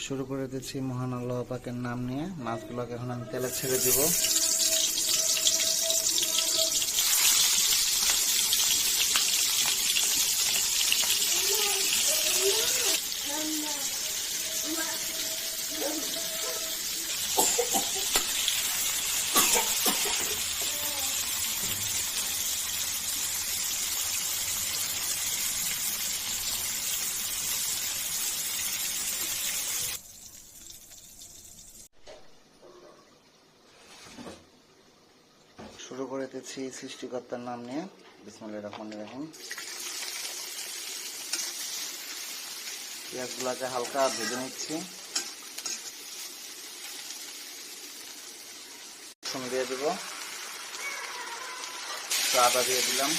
শুরু করে দিচ্ছি মহান আল্লাহ পাকের নাম নিয়ে। মাছগুলোকে এখন আমি তেলে ছেড়ে দিব। শুরু করে দিচ্ছি সৃষ্টিকর্তার নাম নিয়ে। বিসমিল্লাহির রহমানির রহিম। পেঁয়াজগুলোকে হালকা ভেজে নিচ্ছি। রসুন দিয়ে দেব, আদা দিয়ে দিলাম,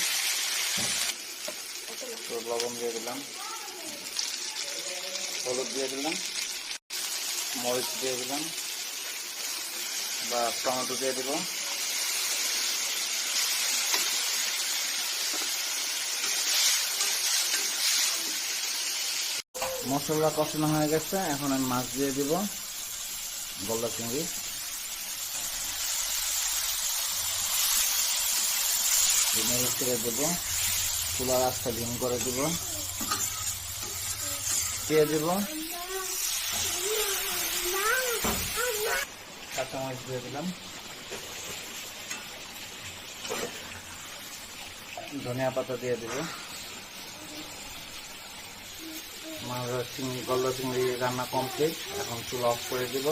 লবণ দিয়ে দিলাম, হলুদ দিয়ে দিলাম, মরিচ দিয়ে দিলাম বা টমেটো দিয়ে দিব। মশলা কষানো হয়ে গেছে, এখন আমি মাছ দিয়ে দিব, গলদা চিংড়ি। ছেড়ে দেব, চুলার আঁচটা ডিম করে দিব, দিয়ে দিব, কাঁচামরিচ দিয়ে দিলাম, ধনিয়া পাতা দিয়ে দিব। আমার গলদা চিংড়ি রান্না কমপ্লিট, এখন চুলা অফ করে দিব।